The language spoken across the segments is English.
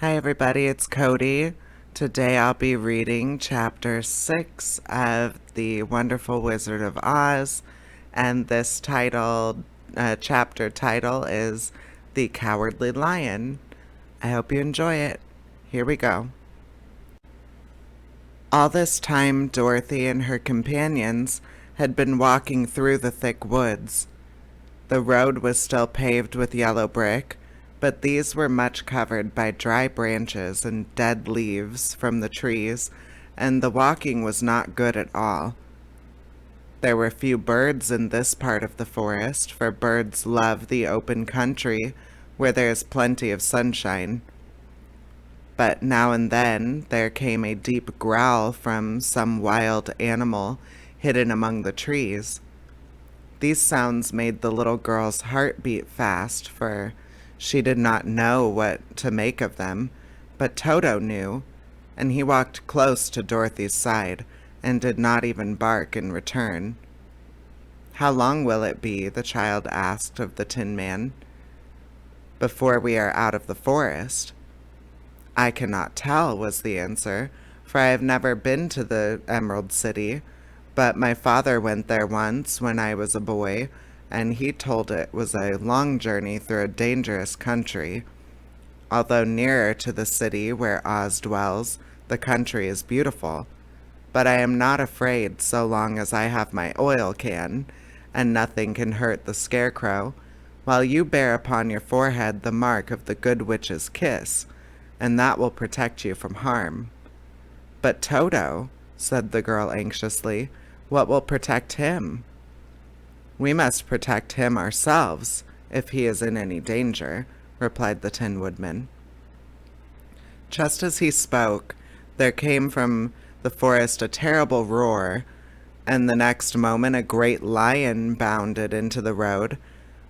Hi, everybody, it's Cody. Today I'll be reading chapter 6 of The Wonderful Wizard of Oz, and this chapter title is The Cowardly Lion. I hope you enjoy it. Here we go. All this time, Dorothy and her companions had been walking through the thick woods. The road was still paved with yellow brick, but these were much covered by dry branches and dead leaves from the trees, and the walking was not good at all. There were few birds in this part of the forest, for birds love the open country where there is plenty of sunshine. But now and then there came a deep growl from some wild animal hidden among the trees. These sounds made the little girl's heart beat fast, for she did not know what to make of them, but Toto knew, and he walked close to Dorothy's side and did not even bark in return. "How long will it be," the child asked of the Tin Man, "before we are out of the forest?" "I cannot tell," was the answer, "for I have never been to the Emerald City, but my father went there once when I was a boy, and he told it was a long journey through a dangerous country. Although nearer to the city where Oz dwells, the country is beautiful. But I am not afraid so long as I have my oil can, and nothing can hurt the Scarecrow, while you bear upon your forehead the mark of the Good Witch's kiss, and that will protect you from harm." "But Toto," said the girl anxiously, "what will protect him?" "We must protect him ourselves, if he is in any danger," replied the Tin Woodman. Just as he spoke, there came from the forest a terrible roar, and the next moment a great lion bounded into the road.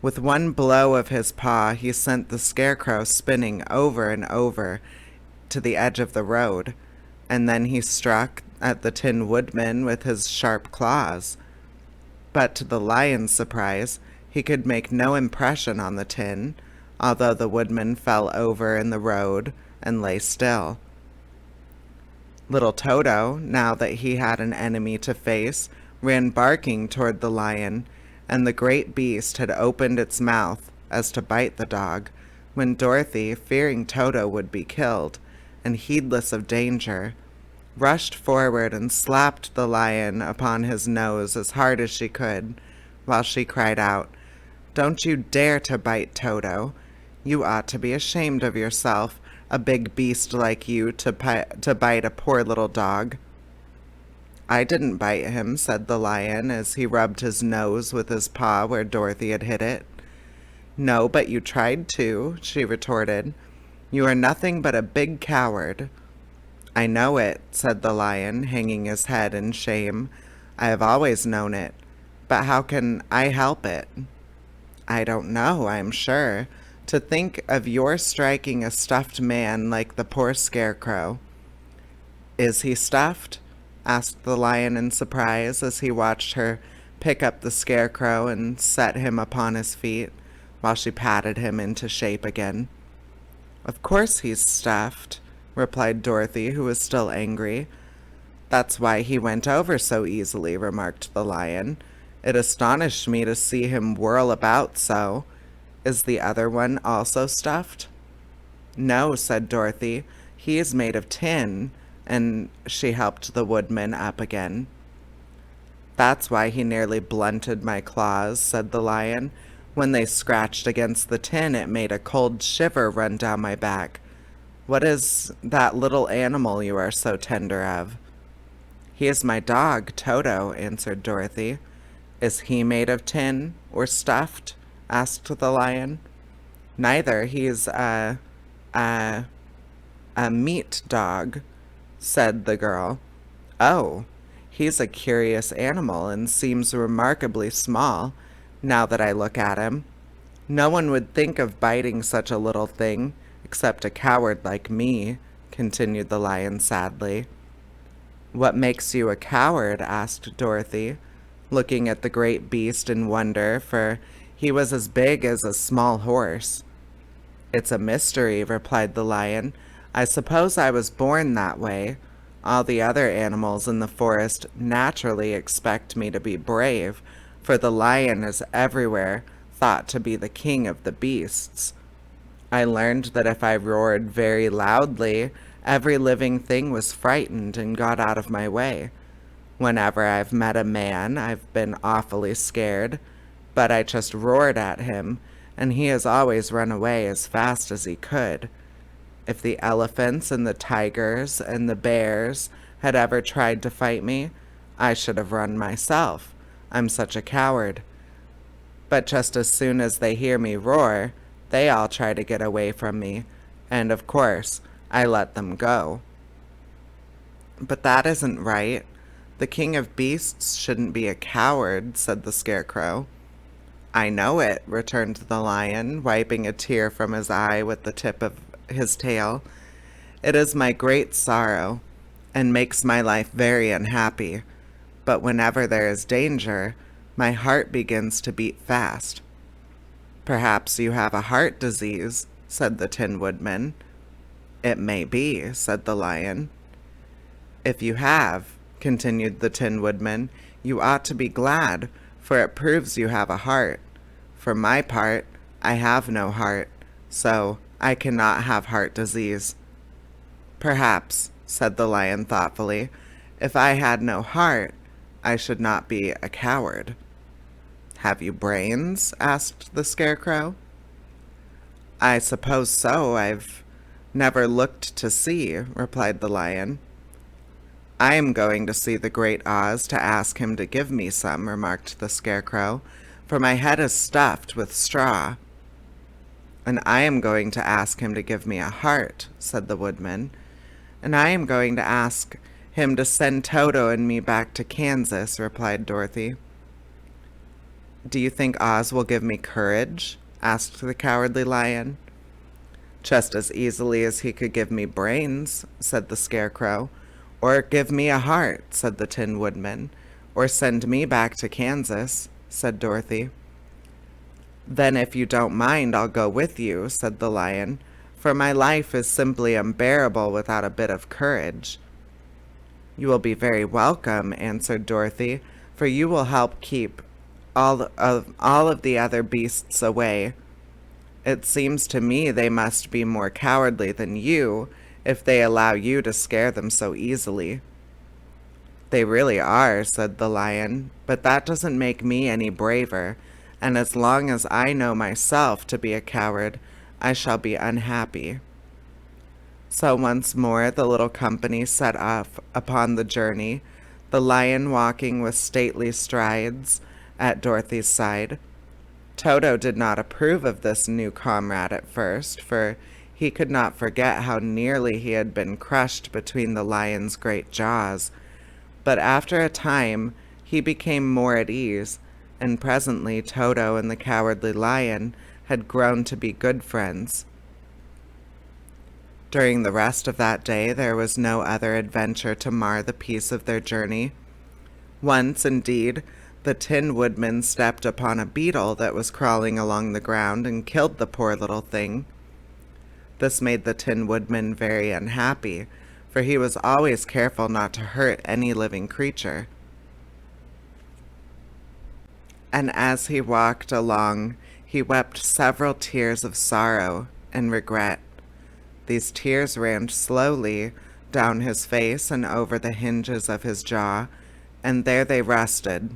With one blow of his paw, he sent the Scarecrow spinning over and over to the edge of the road, and then he struck at the Tin Woodman with his sharp claws. But to the lion's surprise, he could make no impression on the tin, although the woodman fell over in the road and lay still. Little Toto, now that he had an enemy to face, ran barking toward the lion, and the great beast had opened its mouth as to bite the dog, when Dorothy, fearing Toto would be killed, and heedless of danger, rushed forward and slapped the lion upon his nose as hard as she could, while she cried out, "Don't you dare to bite Toto. You ought to be ashamed of yourself, a big beast like you to bite a poor little dog." "I didn't bite him," said the lion as he rubbed his nose with his paw where Dorothy had hit it. "No, but you tried to," she retorted. "You are nothing but a big coward." "I know it," said the lion, hanging his head in shame. "I have always known it. But how can I help it?" "I don't know, I'm sure. To think of your striking a stuffed man like the poor Scarecrow." "Is he stuffed?" asked the lion in surprise as he watched her pick up the Scarecrow and set him upon his feet, while she patted him into shape again. "Of course he's stuffed," replied Dorothy, who was still angry. "That's why he went over so easily," remarked the lion. "It astonished me to see him whirl about so. Is the other one also stuffed?" "No," said Dorothy. "He is made of tin," and she helped the woodman up again. "That's why he nearly blunted my claws," said the lion. "When they scratched against the tin, it made a cold shiver run down my back. What is that little animal you are so tender of?" "He is my dog, Toto," answered Dorothy. "Is he made of tin or stuffed?" asked the lion. "Neither. He's a meat dog," said the girl. "Oh, he's a curious animal and seems remarkably small, now that I look at him. No one would think of biting such a little thing, except a coward like me," continued the lion sadly. "What makes you a coward?" asked Dorothy, looking at the great beast in wonder, for he was as big as a small horse. "It's a mystery," replied the lion. I suppose I was born that way. All the other animals in the forest naturally expect me to be brave, for the lion is everywhere thought to be the king of the beasts. I learned that if I roared very loudly, every living thing was frightened and got out of my way. Whenever I've met a man, I've been awfully scared, but I just roared at him, and he has always run away as fast as he could. If the elephants and the tigers and the bears had ever tried to fight me, I should have run myself. I'm such a coward. But just as soon as they hear me roar, they all try to get away from me, and of course, I let them go. But that isn't right. The king of beasts shouldn't be a coward, said the scarecrow. I know it, returned the lion, wiping a tear from his eye with the tip of his tail. It is my great sorrow, and makes my life very unhappy. But whenever there is danger, my heart begins to beat fast. Perhaps you have a heart disease, said the Tin Woodman. It may be, said the lion. If you have, continued the Tin Woodman, you ought to be glad, for it proves you have a heart. For my part, I have no heart, so I cannot have heart disease. Perhaps, said the lion thoughtfully, if I had no heart, I should not be a coward. Have you brains? Asked the scarecrow. I suppose so. I've never looked to see, replied the lion. I am going to see the great Oz to ask him to give me some, remarked the scarecrow, for my head is stuffed with straw. And I am going to ask him to give me a heart, said the woodman. And I am going to ask him to send Toto and me back to Kansas, replied Dorothy. Do you think Oz will give me courage? Asked the Cowardly Lion. Just as easily as he could give me brains, said the Scarecrow. Or give me a heart, said the Tin Woodman. Or send me back to Kansas, said Dorothy. Then if you don't mind, I'll go with you, said the Lion, for my life is simply unbearable without a bit of courage. You will be very welcome, answered Dorothy, for you will help keep all of the other beasts away. It seems to me they must be more cowardly than you if they allow you to scare them so easily. They really are, said the lion, but that doesn't make me any braver, and as long as I know myself to be a coward, I shall be unhappy. So once more the little company set off upon the journey, the lion walking with stately strides at Dorothy's side. Toto did not approve of this new comrade at first, for he could not forget how nearly he had been crushed between the lion's great jaws. But after a time he became more at ease, and presently Toto and the Cowardly Lion had grown to be good friends. During the rest of that day there was no other adventure to mar the peace of their journey. Once, indeed, the Tin Woodman stepped upon a beetle that was crawling along the ground and killed the poor little thing. This made the Tin Woodman very unhappy, for he was always careful not to hurt any living creature. And as he walked along, he wept several tears of sorrow and regret. These tears ran slowly down his face and over the hinges of his jaw, and there they rested.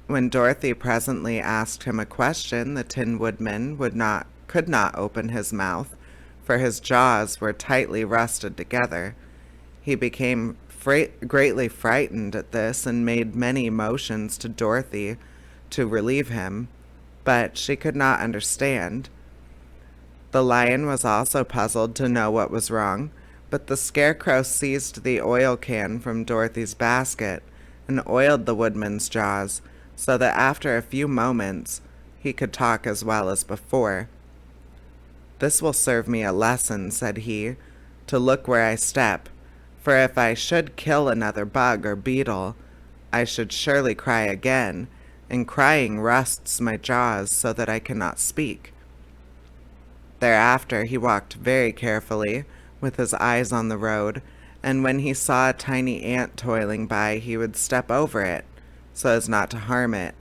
When Dorothy presently asked him a question, the Tin Woodman could not open his mouth, for his jaws were tightly rusted together. He became greatly frightened at this and made many motions to Dorothy to relieve him, but she could not understand. The lion was also puzzled to know what was wrong, but the Scarecrow seized the oil can from Dorothy's basket and oiled the woodman's jaws, so that after a few moments he could talk as well as before. This will serve me a lesson, said he, to look where I step, for if I should kill another bug or beetle, I should surely cry again, and crying rusts my jaws so that I cannot speak. Thereafter he walked very carefully, with his eyes on the road, and when he saw a tiny ant toiling by, he would step over it so as not to harm it.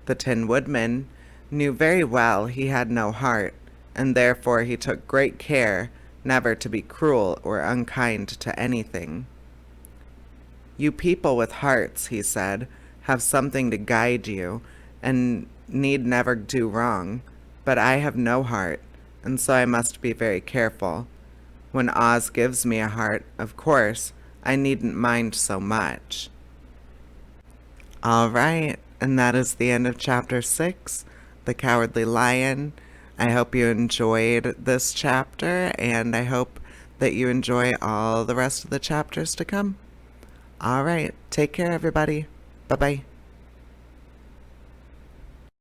The Tin Woodman knew very well he had no heart, and therefore he took great care never to be cruel or unkind to anything. "You people with hearts," he said, "have something to guide you, and need never do wrong. But I have no heart, and so I must be very careful. When Oz gives me a heart, of course, I needn't mind so much." All right, and that is the end of Chapter 6, The Cowardly Lion. I hope you enjoyed this chapter, and I hope that you enjoy all the rest of the chapters to come. All right, take care, everybody. Bye-bye.